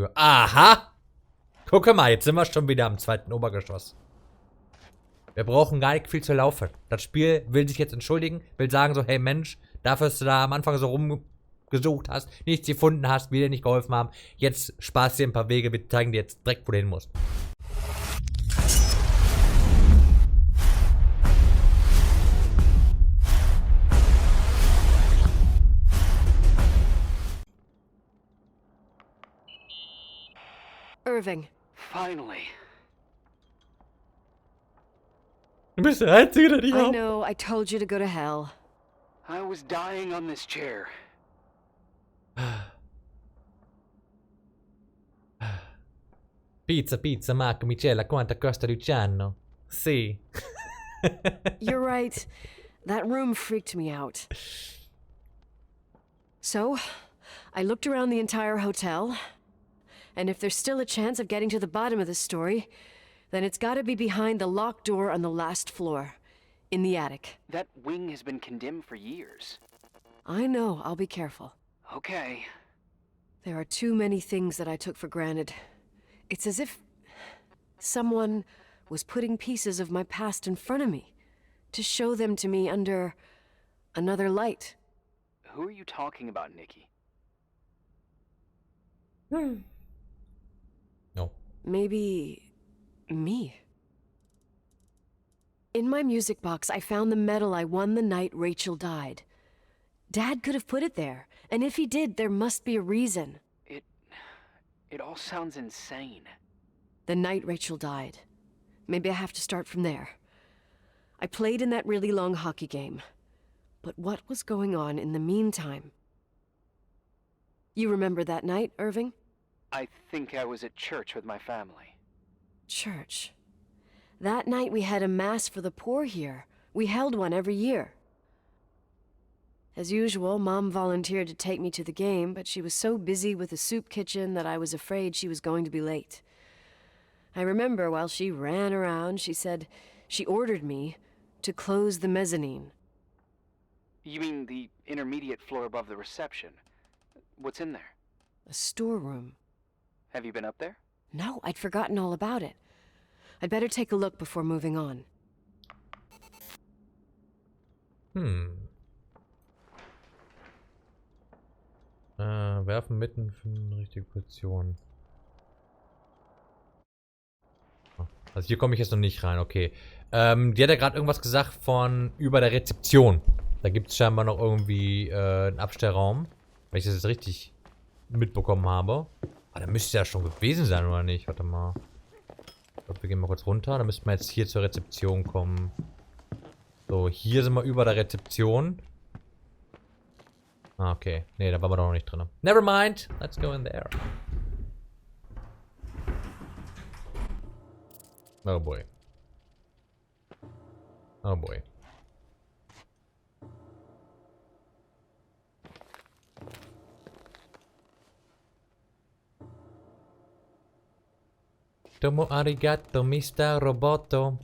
für. Aha! Gucke mal, jetzt sind wir schon wieder am 2. Obergeschoss. Wir brauchen gar nicht viel zu laufen. Das Spiel will sich jetzt entschuldigen, will sagen so, hey Mensch, dafür, dass du da am Anfang so rumgesucht hast, nichts gefunden hast, wir dir nicht geholfen haben, jetzt sparst dir ein paar Wege, wir zeigen dir jetzt direkt, wo du hin musst. Irving. Finally. Du bist der Einzige, der dich I hat. know, I told you to go to hell. I was dying on this chair. Pizza, pizza, Marco, Michela, quanto costa Luciano? Sì. You're right. That room freaked me out. So, I looked around the entire hotel, and if there's still a chance of getting to the bottom of this story, then it's gotta be behind the locked door on the last floor, in the attic. That wing has been condemned for years. I know, I'll be careful. Okay. There are too many things that I took for granted. It's as if someone was putting pieces of my past in front of me to show them to me under another light. Who are you talking about, Nikki? No. Maybe me. In my music box, I found the medal I won the night Rachel died. Dad could have put it there, and if he did, there must be a reason. It all sounds insane. The night Rachel died. Maybe I have to start from there. I played in that really long hockey game. But what was going on in the meantime? You remember that night, Irving? I think I was at church with my family. Church. That night we had a mass for the poor here. We held one every year. As usual, Mom volunteered to take me to the game, but she was so busy with the soup kitchen that I was afraid she was going to be late. I remember while she ran around, she said she ordered me to close the mezzanine. You mean the intermediate floor above the reception? What's in there? A storeroom. Have you been up there? No, I'd forgotten all about it. I'd better take a look before moving on. Werfen mitten für eine richtige Position. Also hier komme ich jetzt noch nicht rein, okay. Die hat ja gerade irgendwas gesagt von über der Rezeption. Da gibt es scheinbar noch irgendwie einen Abstellraum. Wenn ich das jetzt richtig mitbekommen habe. Aber da müsste ja schon gewesen sein, oder nicht? Warte mal. Ich glaube, wir gehen mal kurz runter. Da müssten wir jetzt hier zur Rezeption kommen. So, hier sind wir über der Rezeption. Ah, okay. Nee, da waren wir doch noch nicht drin. Never mind. Let's go in there. Oh boy. Oh boy. Tomo arigato, Mr. Roboto.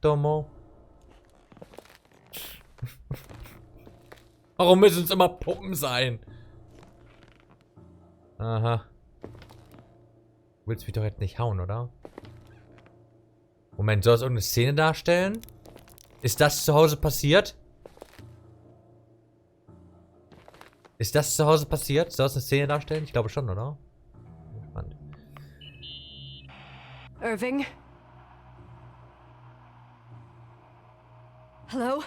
Tomo. Warum müssen es immer Puppen sein? Aha. Du willst mich doch jetzt nicht hauen, oder? Moment, soll es irgendeine Szene darstellen? Ist das zu Hause passiert? Ist das zu Hause passiert? Soll es eine Szene darstellen? Ich glaube schon, oder? Spannend. Irving? Hello?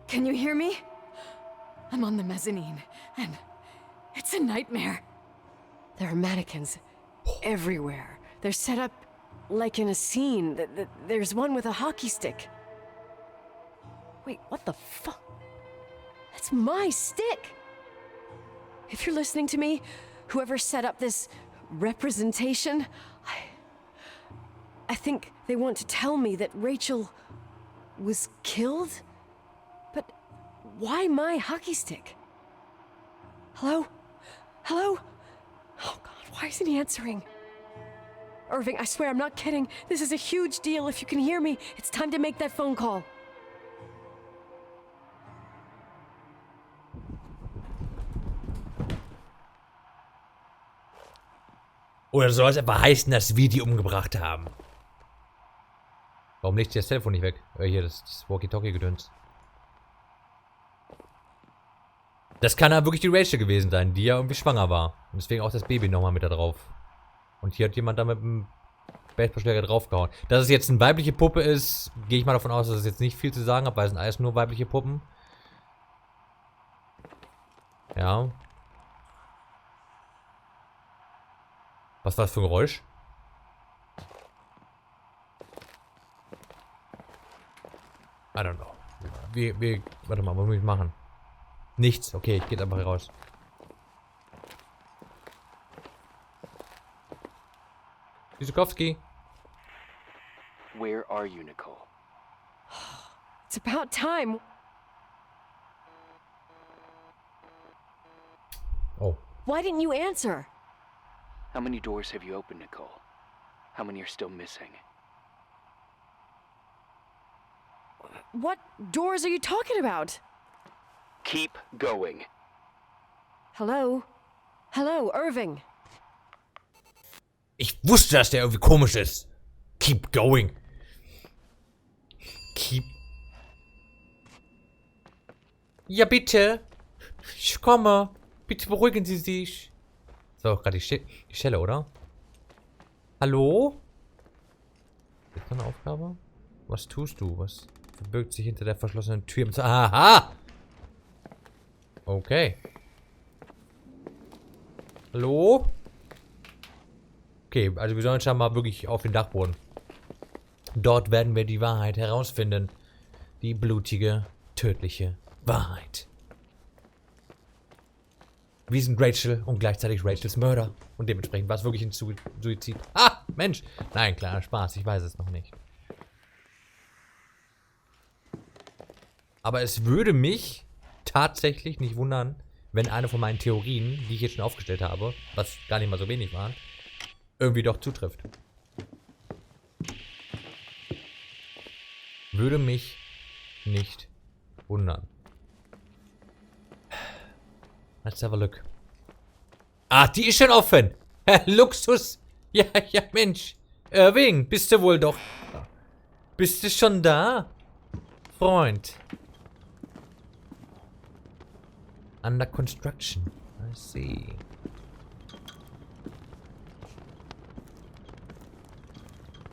Can you hear me? I'm on the mezzanine, and it's a nightmare. There are mannequins everywhere. They're set up like in a scene. There's one with a hockey stick. Wait, what the fuck? That's my stick! If you're listening to me, whoever set up this representation, I think they want to tell me that Rachel was killed? But why my hockey stick? Hello? Hello? Oh God, why isn't he answering? Irving, I swear I'm not kidding. This is a huge deal. If you can hear me, it's time to make that phone call. Oder soll es einfach heißen, dass wir die umgebracht haben? Warum legt ihr das Telefon nicht weg? Hier, das Walkie-Talkie-Gedöns. Das kann ja wirklich die Rachel gewesen sein, die ja irgendwie schwanger war. Und deswegen auch das Baby nochmal mit da drauf. Und hier hat jemand da mit dem Baseballschläger draufgehauen. Dass es jetzt eine weibliche Puppe ist, gehe ich mal davon aus, dass es jetzt nicht viel zu sagen hat, weil es sind alles nur weibliche Puppen. Ja. Was war das für ein Geräusch? I don't know. Warte mal, was muss ich machen? Nichts. Okay, ich gehe einfach raus. Wisokowski. Where are you, Nicole? It's about time. Oh. Why didn't you answer? How many doors have you opened, Nicole? How many are still missing? What doors are you talking about? Keep going. Hello? Hello, Irving. Ich wusste, dass der irgendwie komisch ist. Keep going. Keep. Ja, bitte. Ich komme. Bitte beruhigen Sie sich. Das war doch gerade die Stelle, oder? Hallo? Ist das eine Aufgabe? Was tust du? Was verbirgt sich hinter der verschlossenen Tür? Aha! Okay. Hallo? Okay, also wir sollen scheinbar wirklich auf den Dachboden. Dort werden wir die Wahrheit herausfinden. Die blutige, tödliche Wahrheit. Wir sind Rachel und gleichzeitig Rachels Mörder. Und dementsprechend war es wirklich ein Suizid. Ah, Mensch! Nein, kleiner Spaß, ich weiß es noch nicht. Aber es würde mich tatsächlich nicht wundern, wenn eine von meinen Theorien, die ich jetzt schon aufgestellt habe, was gar nicht mal so wenig waren, irgendwie doch zutrifft. Würde mich nicht wundern. Let's have a look. Ah, die ist schon offen. Luxus. Ja, ja, Mensch. Irving, bist du wohl doch. Bist du schon da? Freund. Under construction. I see.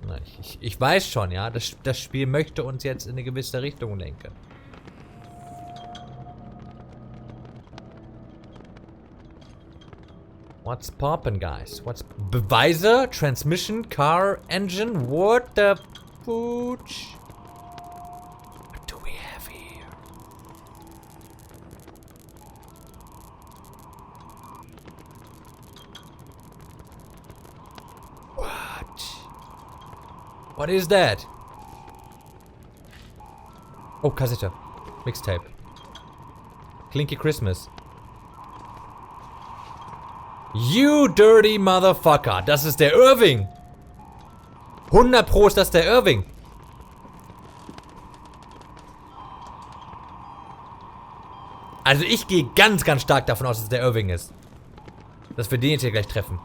Na, ich weiß schon, ja. Das Spiel möchte uns jetzt in eine gewisse Richtung lenken. What's poppin', guys? What's Beweise? Transmission? Car? Engine? What the pooch? What do we have here? What? What is that? Oh, Kassette. Mixtape. Clinky Christmas. You dirty motherfucker. Das ist der Irving. 100 Pro ist das der Irving. Also ich gehe ganz, ganz stark davon aus, dass es der Irving ist. Dass wir den jetzt hier gleich treffen.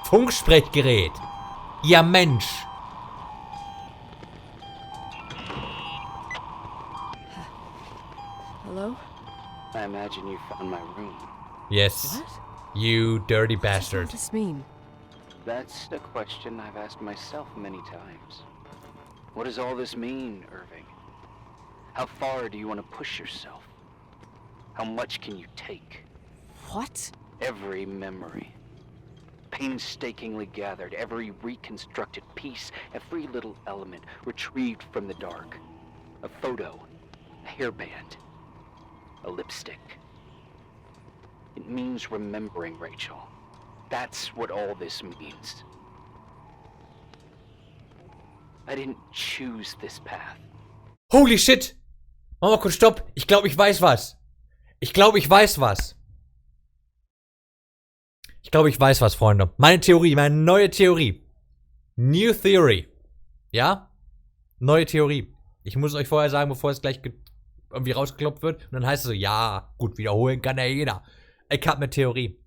Funksprechgerät. Ja, Mensch. Hello? I imagine you found my room. Yes. What? You dirty What bastard. does this mean? That's a question I've asked myself many times. What does all this mean, Irving? How far do you want to push yourself? How much can you take? What? Every memory. Painstakingly gathered, every reconstructed piece, every little element retrieved from the dark. A photo, a hairband, a lipstick. It means remembering, Rachel. That's what all this means. I didn't choose this path. Holy shit. Mach mal kurz Stopp. Ich glaube, ich weiß was. Ich glaube, ich weiß was. Ich glaube, ich weiß was, Freunde. Meine Theorie, meine neue Theorie. New Theory. Ja? Neue Theorie. Ich muss es euch vorher sagen, bevor es gleich irgendwie rausgeklopft wird. Und dann heißt es so, ja, gut, wiederholen kann ja jeder. Ich habe eine Theorie.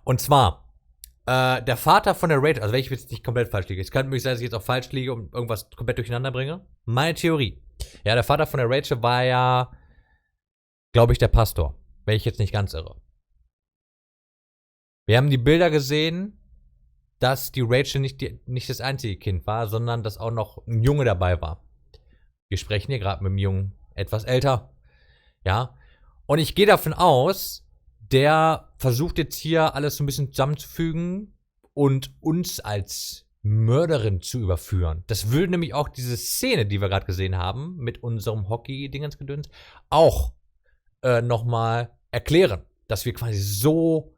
Und zwar, der Vater von der Rachel, also wenn ich jetzt nicht komplett falsch liege, es könnte möglich sein, dass ich jetzt auch falsch liege und irgendwas komplett durcheinander bringe. Meine Theorie. Ja, der Vater von der Rachel war ja, glaube ich, der Pastor. Wenn ich jetzt nicht ganz irre. Wir haben die Bilder gesehen, dass die Rachel nicht das einzige Kind war, sondern dass auch noch ein Junge dabei war. Wir sprechen hier gerade mit dem Jungen etwas älter. Ja. Und ich gehe davon aus, der versucht jetzt hier alles so ein bisschen zusammenzufügen und uns als Mörderin zu überführen. Das würde nämlich auch diese Szene, die wir gerade gesehen haben, mit unserem Hockey-Dingens-Gedöns, auch nochmal erklären. Dass wir quasi so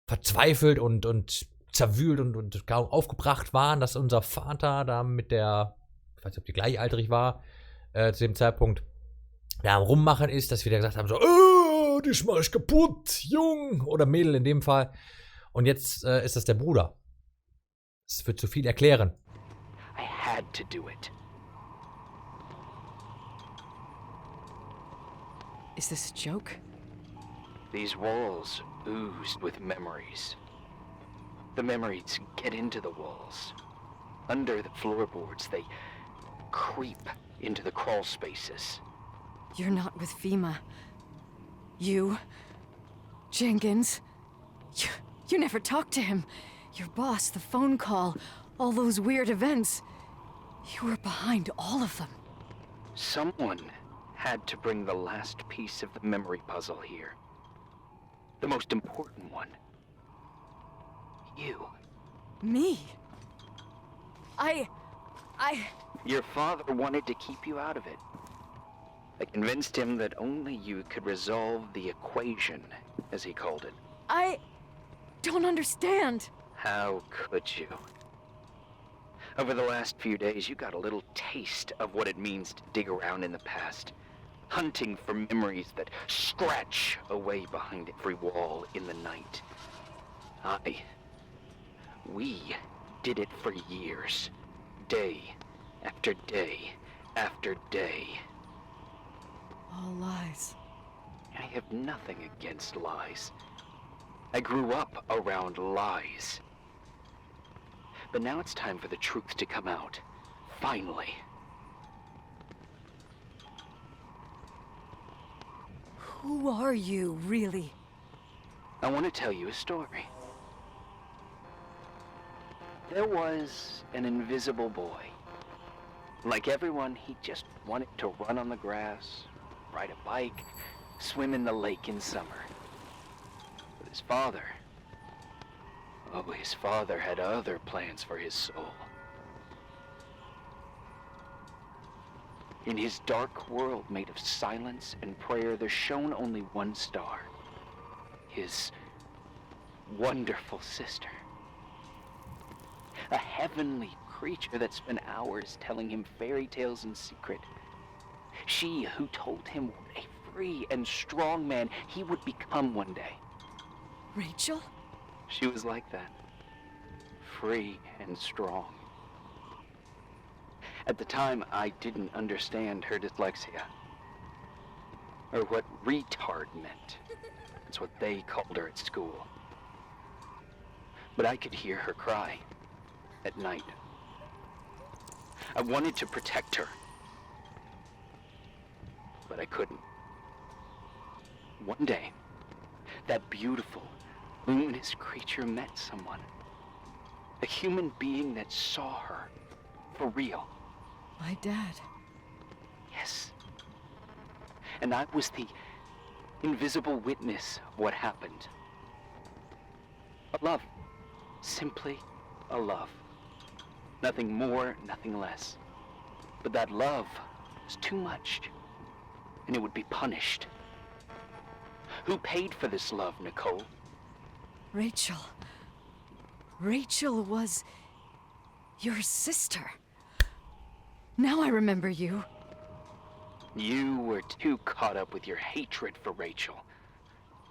verzweifelt und zerwühlt und aufgebracht waren, dass unser Vater da mit der, ich weiß nicht, ob die gleichaltrig war, zu dem Zeitpunkt, ja, am Rummachen ist, dass wir da gesagt haben, so, dich mach ich kaputt, Jung, oder Mädel in dem Fall. Und jetzt ist das der Bruder. Das wird zu viel erklären. I had to do it. Is this a joke? These walls oozed with memories. The memories get into the walls. Under the floorboards, they creep into the crawl spaces. You're not with FEMA. You, Jenkins, you never talked to him. Your boss, the phone call, all those weird events. You were behind all of them. Someone had to bring the last piece of the memory puzzle here. The most important one. You. Me? Your father wanted to keep you out of it. I convinced him that only you could resolve the equation, as he called it. I don't understand. How could you? Over the last few days, you got a little taste of what it means to dig around in the past. Hunting for memories that scratch away behind every wall in the night. We did it for years. Day after day after day. All lies. I have nothing against lies. I grew up around lies. But now it's time for the truth to come out. Finally. Who are you, really? I want to tell you a story. There was an invisible boy. Like everyone, he just wanted to run on the grass, ride a bike, swim in the lake in summer. But his father had other plans for his soul. In his dark world made of silence and prayer, there shone only one star. His wonderful sister. A heavenly creature that spent hours telling him fairy tales in secret. She who told him what a free and strong man he would become one day. Rachel? She was like that. Free and strong. At the time, I didn't understand her dyslexia. Or what retard meant. That's what they called her at school. But I could hear her cry. At night. I wanted to protect her. But I couldn't. One day, that beautiful, luminous creature met someone. A human being that saw her. For real. My dad. Yes. And I was the invisible witness of what happened. A love. Simply a love. Nothing more, nothing less. But that love was too much, and it would be punished. Who paid for this love, Nicole? Rachel. Rachel was your sister. Now I remember you. You were too caught up with your hatred for Rachel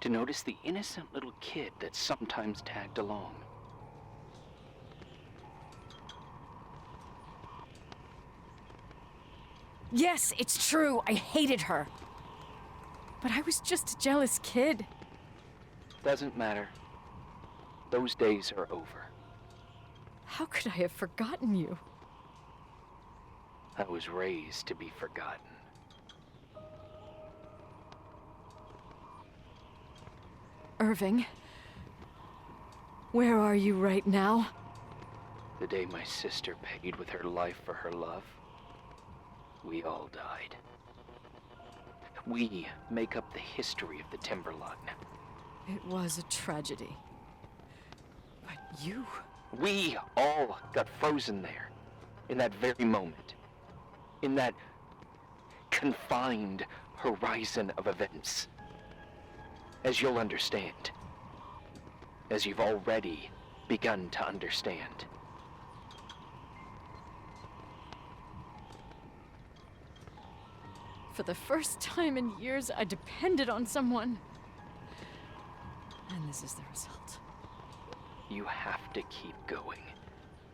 to notice the innocent little kid that sometimes tagged along. Yes, it's true. I hated her. but I was just a jealous kid. Doesn't matter. Those days are over. How could I have forgotten you? I was raised to be forgotten. Irving, where are you right now? The day my sister paid with her life for her love, we all died. We make up the history of the Timberline. It was a tragedy. But you... We all got frozen there, in that very moment. In that confined horizon of events. As you'll understand. As you've already begun to understand. For the first time in years, I depended on someone. And this is the result. You have to keep going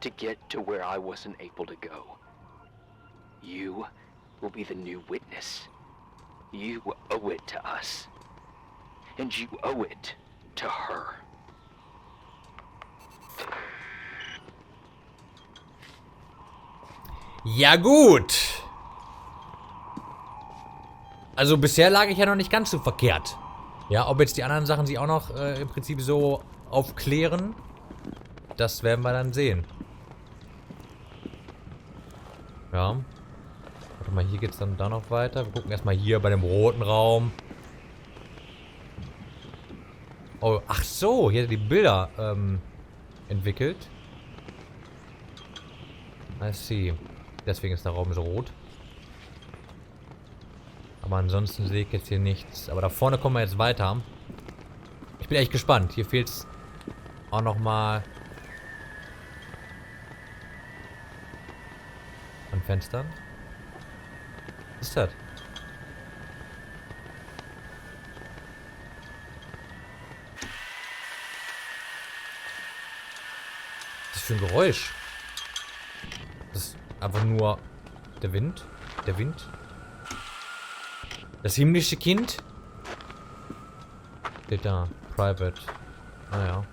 to get to where I wasn't able to go. You will be the new witness. You owe it to us. And you owe it to her. Ja gut. Also bisher lag ich ja noch nicht ganz so verkehrt. Ja, ob jetzt die anderen Sachen sich auch noch im Prinzip so aufklären, das werden wir dann sehen. Ja. Warte mal, hier geht's dann da noch weiter. Wir gucken erstmal hier bei dem roten Raum. Oh, ach so, hier hat er die Bilder entwickelt. I see. Deswegen ist der Raum so rot. Aber ansonsten sehe ich jetzt hier nichts. Aber da vorne kommen wir jetzt weiter. Ich bin echt gespannt. Hier fehlt es auch nochmal an Fenstern. Was ist das? Was ist das für ein Geräusch? Das ist einfach nur der Wind. Der Wind. Das himmlische Kind? Steht da. Private. Naja.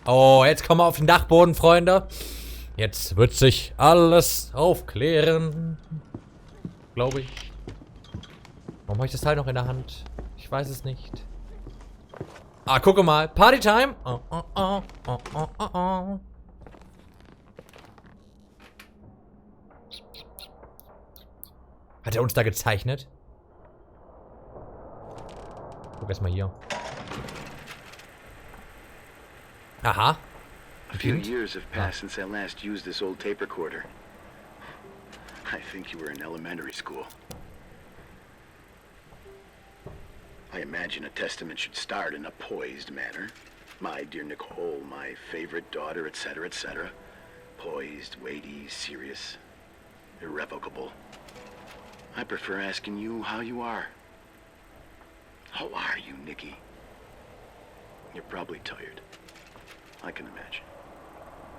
Oh, jetzt kommen wir auf den Dachboden, Freunde. Jetzt wird sich alles aufklären. Glaube ich. Warum habe ich das Teil noch in der Hand? Ich weiß es nicht. Ah, gucke mal. Partytime. Oh, oh, oh, oh, oh, oh, oh. Hat er uns da gezeichnet? Guck erst mal hier. Aha. A few years have passed since I last used this old tape recorder. I think you were in elementary school. I imagine a testament should start in a poised manner. My dear Nicole, my favorite daughter, etc., etc. Poised, weighty, serious, irrevocable. I prefer asking you how you are. How are you, Nikki? You're probably tired. I can imagine.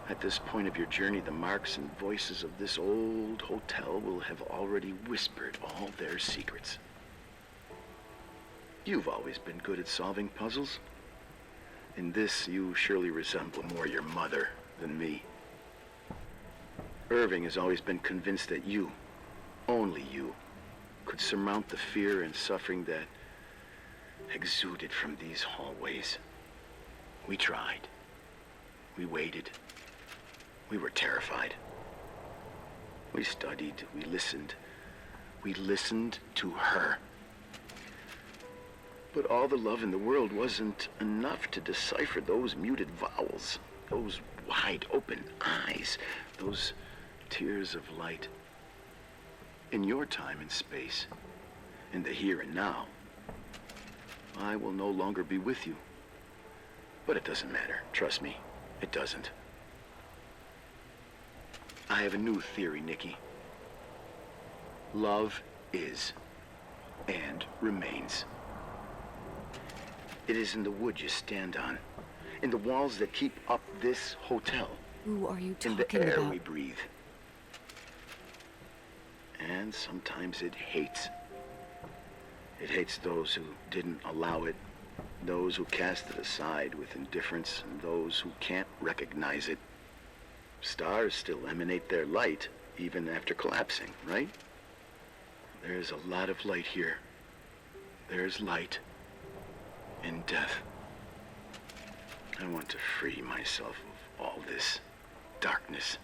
At this point of your journey, the marks and voices of this old hotel will have already whispered all their secrets. You've always been good at solving puzzles. In this, you surely resemble more your mother than me. Irving has always been convinced that you, only you, could surmount the fear and suffering that exuded from these hallways. We tried. We waited. We were terrified. We studied. We listened. We listened to her. But all the love in the world wasn't enough to decipher those muted vowels, those wide open eyes, those tears of light. In your time and space, in the here and now, I will no longer be with you. But it doesn't matter. Trust me, it doesn't. I have a new theory, Nikki. Love is and remains. It is in the wood you stand on, in the walls that keep up this hotel, Who are you in talking the air about? we breathe. And sometimes it hates. It hates those who didn't allow it, those who cast it aside with indifference, and those who can't recognize it. Stars still emanate their light, even after collapsing, right? There's a lot of light here. There's light in death. I want to free myself of all this darkness.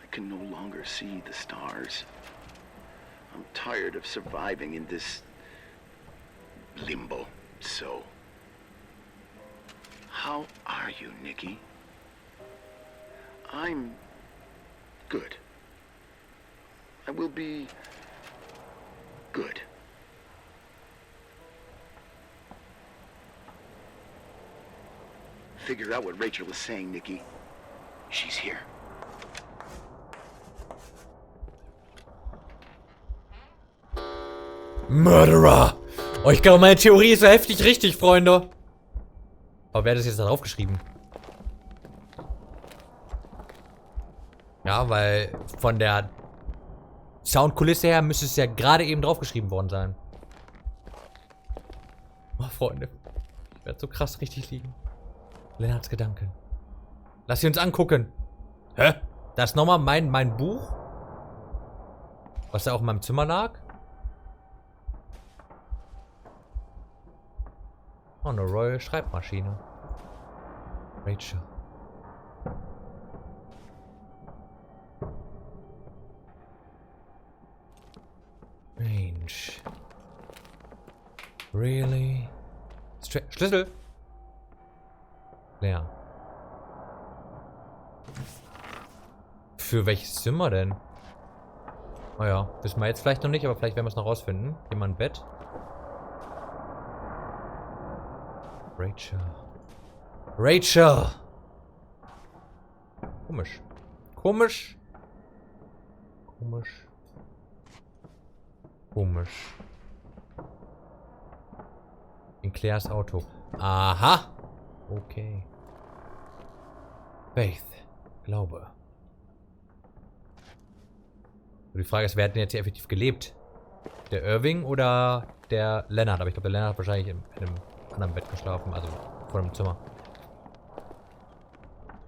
I can no longer see the stars. I'm tired of surviving in this limbo. So, how are you, Nikki? I'm good. I will be good. Figure out what Rachel was saying, Nikki. She's here. Murderer! Oh, ich glaube, meine Theorie ist so heftig richtig, Freunde. Aber wer hat das jetzt da draufgeschrieben? Ja, weil von der Soundkulisse her müsste es ja gerade eben draufgeschrieben worden sein. Oh, Freunde. Ich werde so krass richtig liegen. Lennarts Gedanken. Lass sie uns angucken. Hä? Das ist nochmal mein Buch? Was da auch in meinem Zimmer lag? Oh, eine Royal Schreibmaschine. Rachel. Range. Really? Schlüssel. Leer. Für welches Zimmer denn? Oh ja, wissen wir jetzt vielleicht noch nicht, aber vielleicht werden wir es noch rausfinden. Hier mal ein Bett. Rachel. Rachel! Komisch. Komisch. Komisch. Komisch. In Claires Auto. Aha! Okay. Faith. Glaube. Und die Frage ist, wer hat denn jetzt hier effektiv gelebt? Der Irving oder der Lennart? Aber ich glaube, der Lennart hat wahrscheinlich in einem anderen Bett geschlafen, also vor dem Zimmer.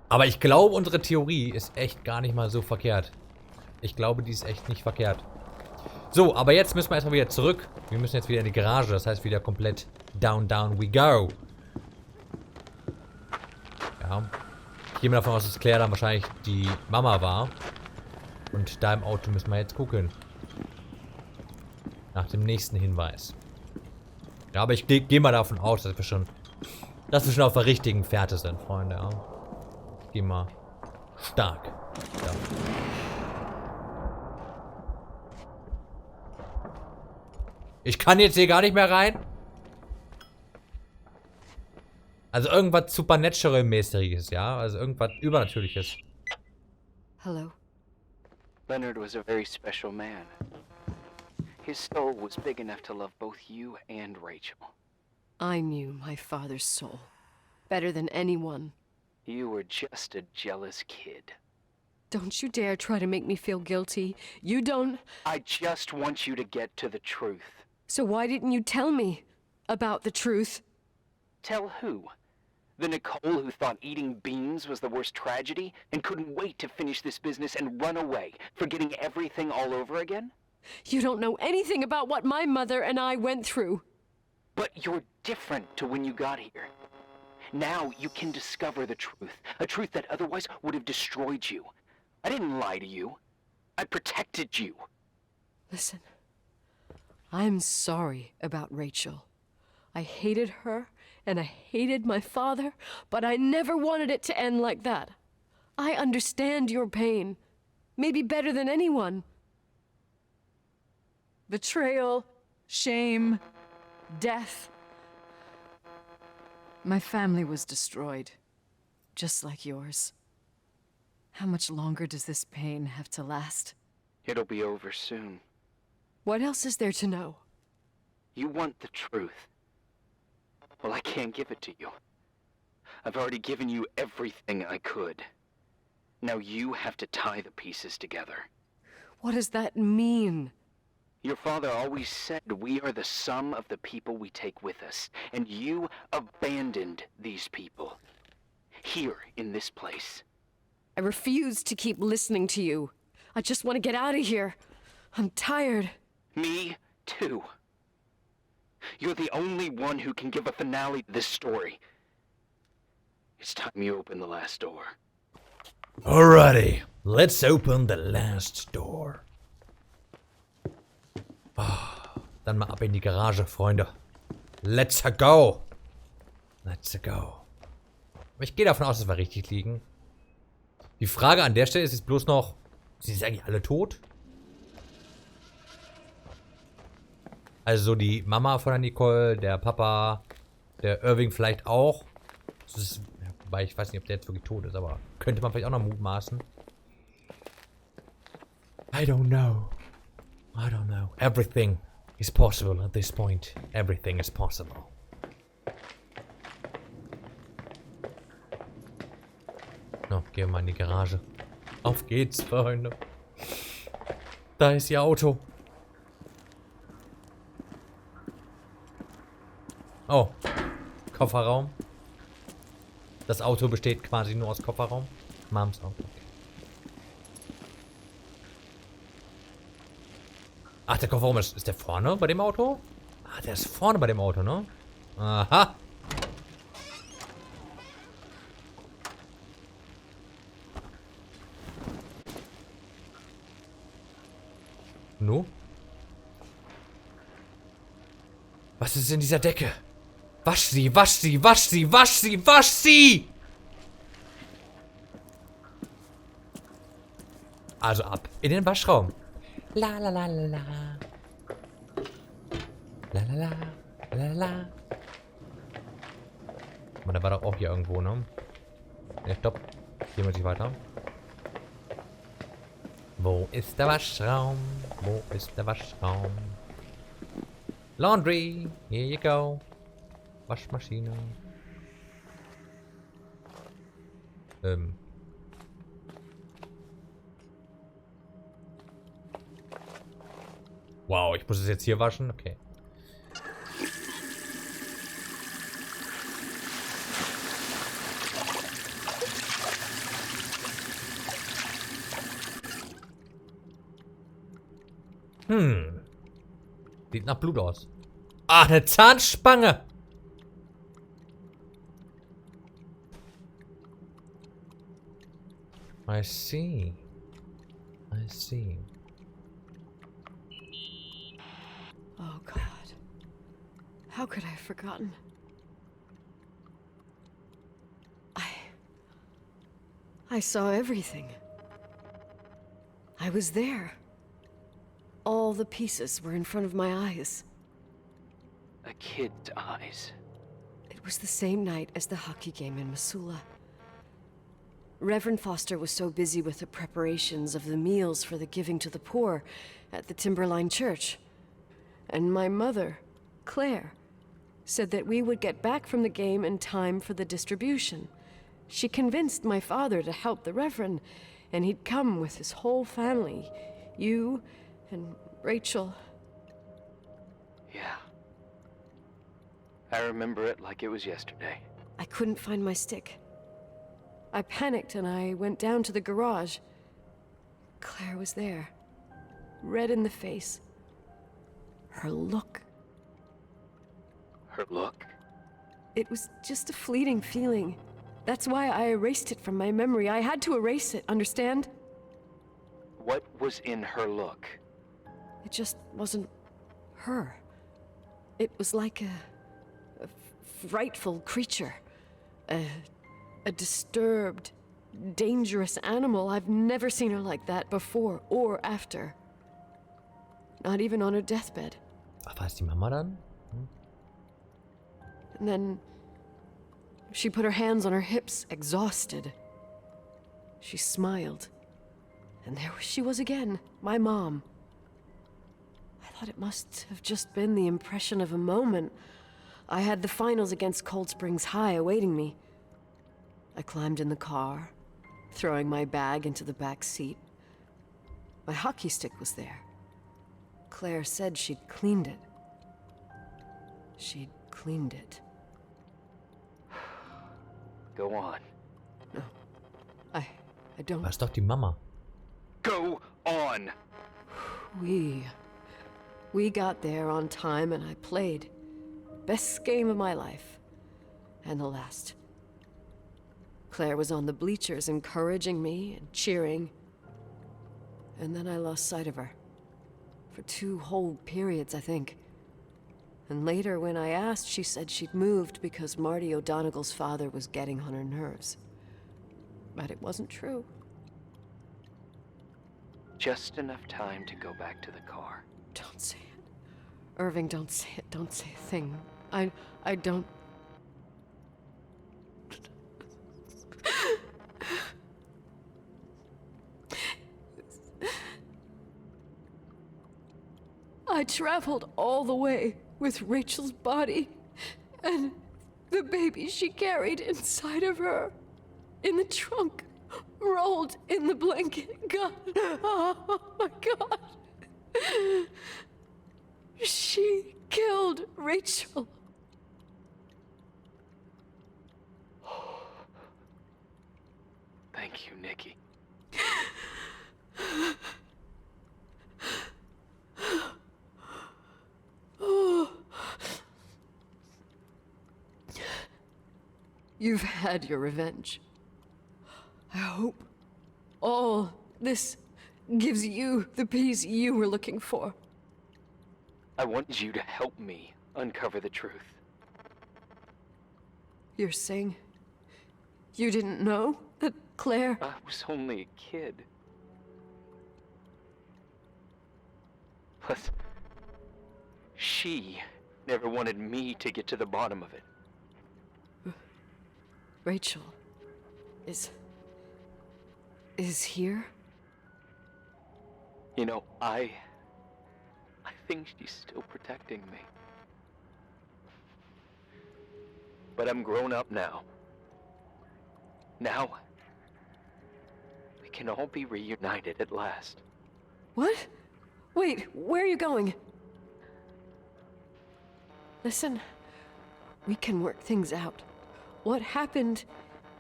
Aber ich glaube, unsere Theorie ist echt gar nicht mal so verkehrt. Ich glaube, die ist echt nicht verkehrt. So, aber jetzt müssen wir erstmal wieder zurück. Wir müssen jetzt wieder in die Garage, das heißt wieder komplett down, down we go. Ja. Ich gehe mal davon aus, dass Claire dann wahrscheinlich die Mama war. Und da im Auto müssen wir jetzt gucken. Nach dem nächsten Hinweis. Ja, aber ich gehe mal davon aus, dass wir schon auf der richtigen Fährte sind, Freunde. Ja. Ich gehe mal stark. Ja. Ich kann jetzt hier gar nicht mehr rein. Also irgendwas Supernatural-mäßiges, ja? Also irgendwas Übernatürliches. Hello. Leonard was a very special man. His soul was big enough to love both you and Rachel. I knew my father's soul better than anyone. You were just a jealous kid. Don't you dare try to make me feel guilty. You don't... I just want you to get to the truth. So why didn't you tell me about the truth? Tell who? The Nicole who thought eating beans was the worst tragedy and couldn't wait to finish this business and run away, forgetting everything all over again? You don't know anything about what my mother and I went through. But you're different to when you got here. Now you can discover the truth, a truth that otherwise would have destroyed you. I didn't lie to you. I protected you. Listen, I'm sorry about Rachel. I hated her, and I hated my father, but I never wanted it to end like that. I understand your pain, maybe better than anyone. Betrayal, shame, death. My family was destroyed, just like yours. How much longer does this pain have to last? It'll be over soon. What else is there to know? You want the truth. Well, I can't give it to you. I've already given you everything I could. Now you have to tie the pieces together. What does that mean? Your father always said we are the sum of the people we take with us, and you abandoned these people. Here, in this place. I refuse to keep listening to you. I just want to get out of here. I'm tired. Me, too. You're the only one who can give a finale to this story. It's time you open the last door. Alrighty, let's open the last door. Dann mal ab in die Garage, Freunde. Let's go. Let's go. Ich gehe davon aus, dass wir richtig liegen. Die Frage an der Stelle ist jetzt bloß noch, sind sie eigentlich alle tot? Also so die Mama von der Nicole, der Papa, der Irving vielleicht auch. Das ist, ja, wobei ich weiß nicht, ob der jetzt wirklich tot ist, aber könnte man vielleicht auch noch mutmaßen. I don't know. I don't know. Everything is possible at this point. Everything is possible. So, gehen wir mal in die Garage. Auf geht's, Freunde. Da ist ihr Auto. Oh, Kofferraum. Das Auto besteht quasi nur aus Kofferraum. Mams Auto. Okay. Ach, der Kofferraum ist der vorne bei dem Auto? Ah, der ist vorne bei dem Auto, ne? Aha. Nu? Was ist in dieser Decke? Wasch sie, wasch sie, wasch sie, wasch sie, wasch sie! Also ab in den Waschraum. La la la la la. La la la la la. Aber der war doch auch hier irgendwo, ne? Ne, stopp. Hier muss ich weiter. Wo ist der Waschraum? Wo ist der Waschraum? Laundry, here you go. Waschmaschine. Wow, ich muss es jetzt hier waschen? Okay. Sieht nach Blut aus. Ah, eine Zahnspange! I see. I see. Oh, God. How could I have forgotten? I saw everything. I was there. All the pieces were in front of my eyes. A kid's eyes. It was the same night as the hockey game in Missoula. Reverend Foster was so busy with the preparations of the meals for the giving to the poor at the Timberline Church. And my mother, Claire, said that we would get back from the game in time for the distribution. She convinced my father to help the Reverend, and he'd come with his whole family. You and Rachel. Yeah. I remember it like it was yesterday. I couldn't find my stick. I panicked and I went down to the garage. Claire was there, red in the face. Her look. Her look? It was just a fleeting feeling. That's why I erased it from my memory. I had to erase it, understand? What was in her look? It just wasn't her. It was like a frightful creature. A disturbed, dangerous animal. I've never seen her like that before or after. Not even on her deathbed. Ach, war es die Mama dann? And then she put her hands on her hips, exhausted. She smiled. And there she was again, my mom. I thought it must have just been the impression of a moment. I had the finals against Cold Springs High awaiting me. I climbed in the car, throwing my bag into the back seat. My hockey stick was there. Claire said she'd cleaned it. She'd cleaned it. Go on. No. I don't... Das ist doch die Mama. Go on! We got there on time and I played. Best game of my life. And the last. Claire was on the bleachers encouraging me and cheering. And then I lost sight of her. For 2 whole periods, I think. And later, when I asked, she said she'd moved because Marty O'Donegal's father was getting on her nerves. But it wasn't true. Just enough time to go back to the car. Don't say it. Irving, don't say it. Don't say a thing. I don't... I traveled all the way with Rachel's body and the baby she carried inside of her in the trunk, rolled in the blanket. God, oh my God. She killed Rachel. Thank you, Nikki. You've had your revenge. I hope all this gives you the peace you were looking for. I wanted you to help me uncover the truth. You're saying you didn't know that Claire... I was only a kid. Plus, she never wanted me to get to the bottom of it. Rachel is here? You know, I think she's still protecting me. But I'm grown up now. Now, we can all be reunited at last. What? Wait, where are you going? Listen, we can work things out. What happened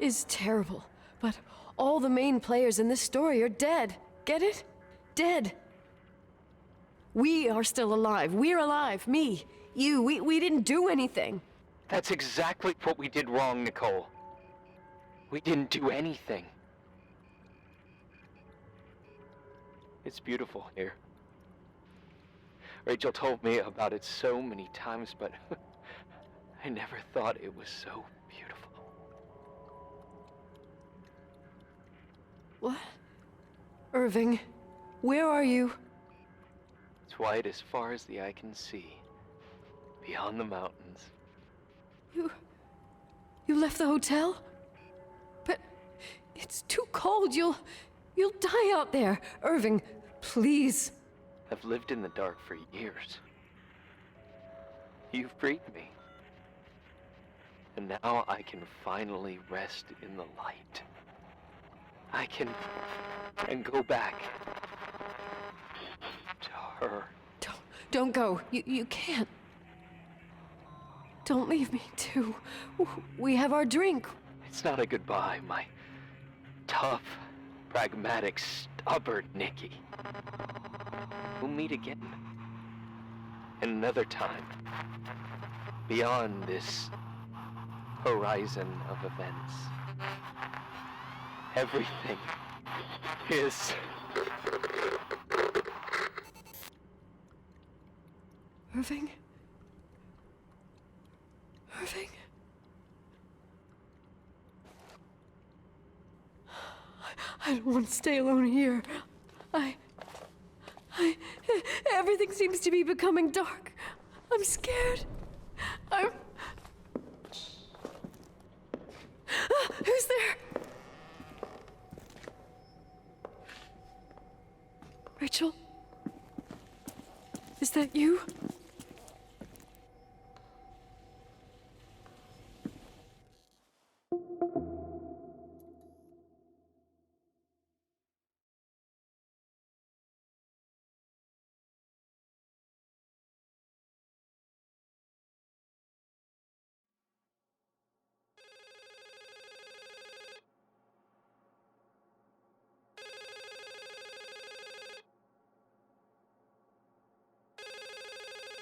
is terrible, but all the main players in this story are dead. Get it? Dead. We are still alive. We're alive. Me, you, we didn't do anything. That's exactly what we did wrong, Nicole. We didn't do anything. It's beautiful here. Rachel told me about it so many times, but I never thought it was so beautiful. What? Irving, where are you? It's white as far as the eye can see, beyond the mountains. You left the hotel? But it's too cold. You'll die out there. Irving, please. I've lived in the dark for years. You freed me. And now I can finally rest in the light. I can go back to her. Don't go. You can't. Don't leave me too. We have our drink. It's not a goodbye, my tough, pragmatic, stubborn Nikki. We'll meet again. Another time. Beyond this horizon of events. Everything is... Irving? Irving? I don't want to stay alone here. Everything seems to be becoming dark. I'm scared. Who's there? Rachel? Is that you?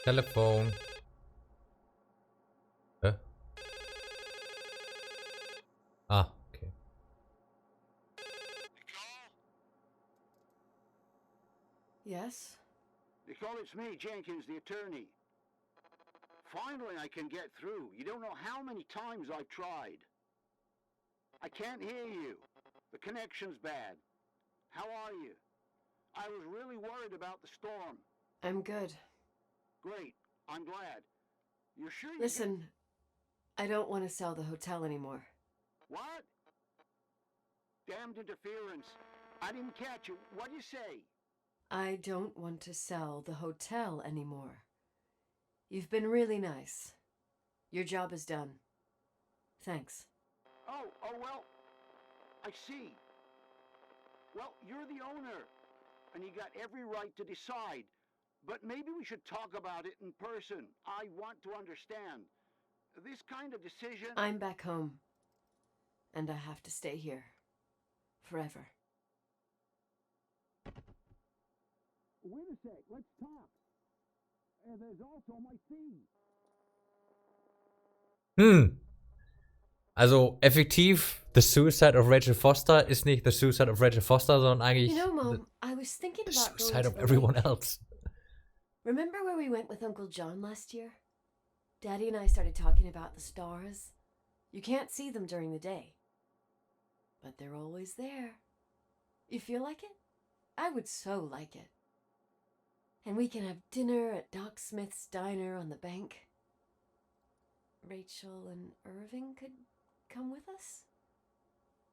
Telefon. Hä? Ah, okay. Yes? Nicole, it's me, Jenkins, the attorney. Finally, I can get through. You don't know how many times I've tried. I can't hear you. The connection's bad. How are you? I was really worried about the storm. I'm good. Great. I'm glad. You're sure you... Listen, I don't want to sell the hotel anymore. What? Damned interference. I didn't catch you. What'd you say? I don't want to sell the hotel anymore. You've been really nice. Your job is done. Thanks. Oh, well, I see. Well, you're the owner, and you got every right to decide. But maybe we should talk about it in person. I want to understand. This kind of decision... I'm back home, and I have to stay here. Forever. Wait a sec, let's talk. There's also my fee. Also effektiv, The Suicide of Rachel Foster ist nicht The Suicide of Rachel Foster, sondern eigentlich You know, Mom, I was thinking The about going Suicide to of the everyone lake. else. Remember where we went with Uncle John last year? Daddy and I started talking about the stars. You can't see them during the day, but they're always there. You feel like it? I would so like it. And we can have dinner at Doc Smith's diner on the bank. Rachel and Irving could come with us?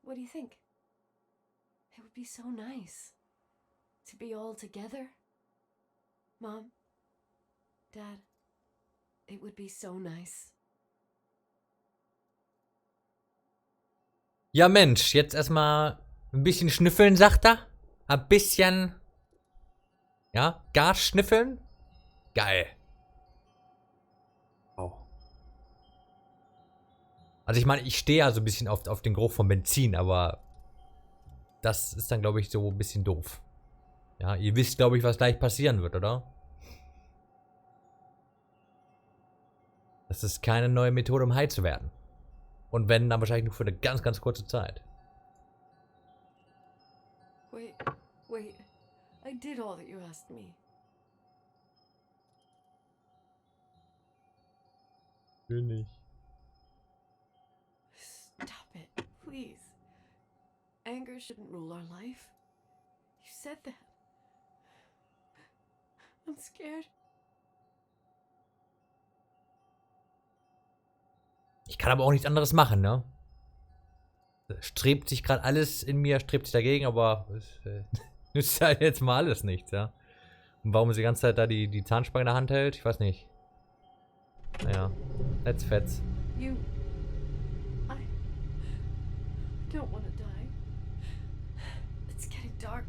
What do you think? It would be so nice to be all together. Mom, Dad, it would be so nice. Ja Mensch, jetzt erstmal ein bisschen schnüffeln, sagt er. Ein bisschen, ja, Gas schnüffeln. Geil. Oh. Also ich meine, ich stehe ja so ein bisschen auf den Geruch von Benzin, aber das ist dann, glaube ich, so ein bisschen doof. Ja, ihr wisst, glaube ich, was gleich passieren wird, oder? Das ist keine neue Methode, um high zu werden. Und wenn, dann wahrscheinlich nur für eine ganz, ganz kurze Zeit. Wait. I did all that you asked me. König. Stop it, please. Anger shouldn't rule our life. You said that. I'm scared. Ich kann aber auch nichts anderes machen, ne? Strebt sich gerade alles in mir, strebt sich dagegen, aber es nützt halt jetzt mal alles nichts, ja? Und warum sie die ganze Zeit da die Zahnspange in der Hand hält, ich weiß nicht. Naja, fetz. I don't want to die. It's getting dark.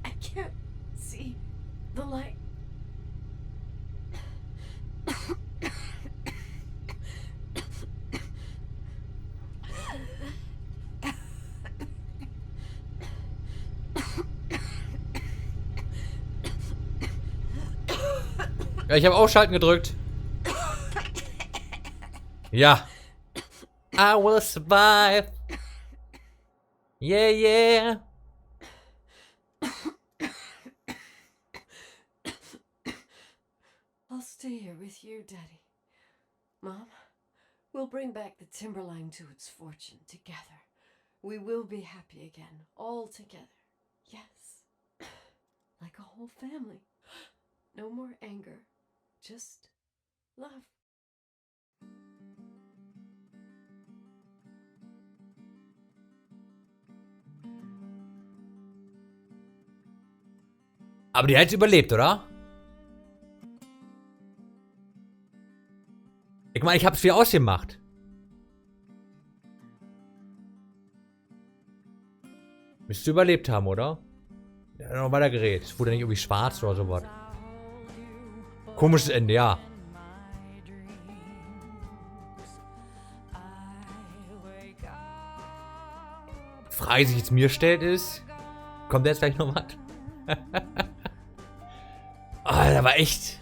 I can't see the light. Ja, ich habe Ausschalten gedrückt. Ja. I will survive. Yeah. I'll stay here with you, Daddy. Mom, we'll bring back the timberline to its fortune together. We will be happy again, all together. Yes. Like a whole family. No more anger. Just love. Aber die hat überlebt, oder? Ich meine, ich hab's wieder ausgemacht. Müsste überlebt haben, oder? Der hat noch weiter geredet. Es wurde nicht irgendwie schwarz oder sowas. Komisches Ende, ja. Die Frage, die sich jetzt mir stellt, ist: Kommt jetzt gleich noch was? Alter, Alter, war echt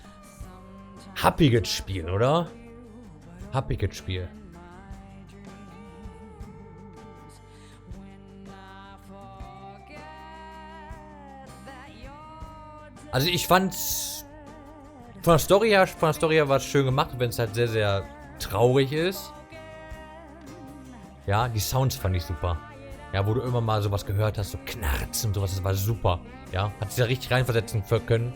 happiges Spiel, oder? Happiges Spiel. Also ich fand's von der Story her war es schön gemacht, wenn es halt sehr, sehr traurig ist. Ja, die Sounds fand ich super. Ja, wo du immer mal sowas gehört hast, so Knarz und sowas, das war super. Ja, hat sich da richtig reinversetzen können.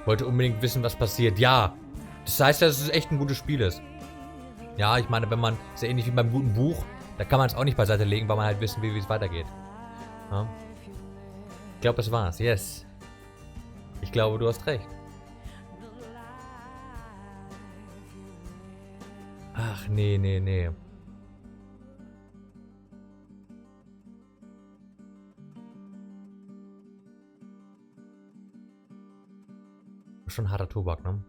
Wollte unbedingt wissen, was passiert. Ja, das heißt ja, dass es echt ein gutes Spiel ist. Ja, ich meine, wenn man, ist ja ähnlich wie beim guten Buch, da kann man es auch nicht beiseite legen, weil man halt wissen will, wie es weitergeht. Ja. Ich glaube, das war's. Yes. Ich glaube, du hast recht. Ach, nee, nee, nee. Schon harter Tobak, ne?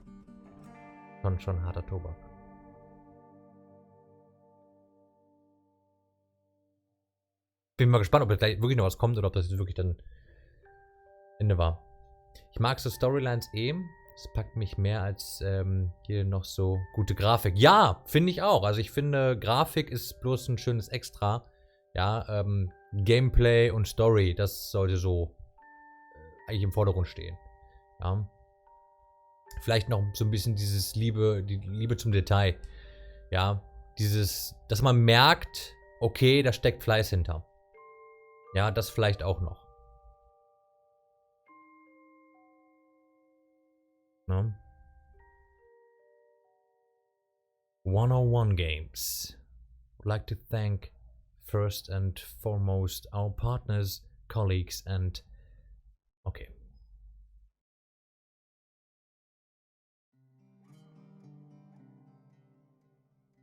Schon harter Tobak. Bin mal gespannt, ob da gleich wirklich noch was kommt oder ob das jetzt wirklich dann Ende war. Ich mag so Storylines eh. Das packt mich mehr als hier noch so gute Grafik. Ja, finde ich auch. Also ich finde, Grafik ist bloß ein schönes Extra. Ja, Gameplay und Story, das sollte so eigentlich im Vordergrund stehen. Ja. Vielleicht noch so ein bisschen die Liebe zum Detail. Ja, dass man merkt, okay, da steckt Fleiß hinter. Ja, das vielleicht auch noch. Ne? 101 Games. I'd like to thank first and foremost our partners, colleagues and... Okay.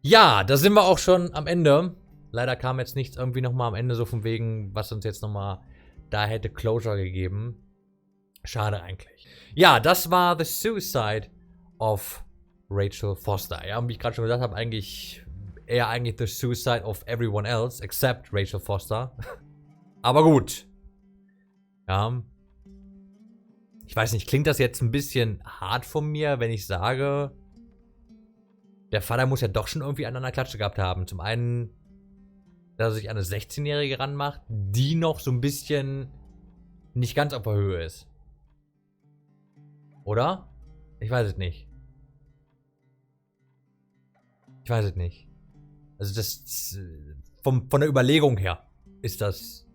Ja, da sind wir auch schon am Ende. Leider kam jetzt nichts irgendwie nochmal am Ende so von wegen, was uns jetzt nochmal da hätte Closure gegeben. Schade eigentlich. Ja, das war The Suicide of Rachel Foster. Ja, und wie ich gerade schon gesagt habe, eigentlich The Suicide of everyone else, except Rachel Foster. Aber gut. Ja. Ich weiß nicht, klingt das jetzt ein bisschen hart von mir, wenn ich sage, der Vater muss ja doch schon irgendwie an einer Klatsche gehabt haben. Zum einen, dass er sich an eine 16-Jährige ranmacht, die noch so ein bisschen nicht ganz auf der Höhe ist. Oder? Ich weiß es nicht. Ich weiß es nicht. Also das, von der Überlegung her ist das,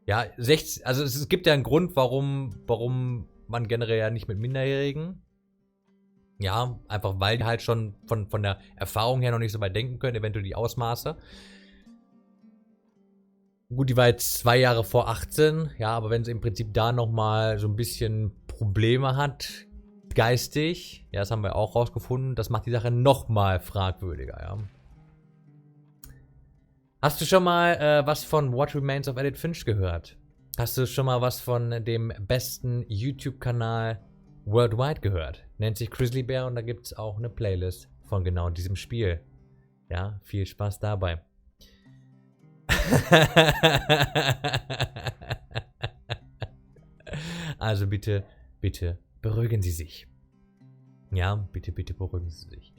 ja, 16, also es gibt ja einen Grund, warum man generell ja nicht mit Minderjährigen, ja, einfach weil die halt schon von der Erfahrung her noch nicht so weit denken können, eventuell die Ausmaße. Gut, die war jetzt 2 Jahre vor 18, ja, aber wenn sie im Prinzip da nochmal so ein bisschen Probleme hat, geistig, ja, das haben wir auch rausgefunden, das macht die Sache nochmal fragwürdiger, ja. Hast du schon mal was von What Remains of Edith Finch gehört? Hast du schon mal was von dem besten YouTube-Kanal worldwide gehört? Nennt sich Grizzly Bear und da gibt es auch eine Playlist von genau diesem Spiel. Ja, viel Spaß dabei. Also bitte, bitte beruhigen Sie sich. Ja, bitte, bitte beruhigen Sie sich.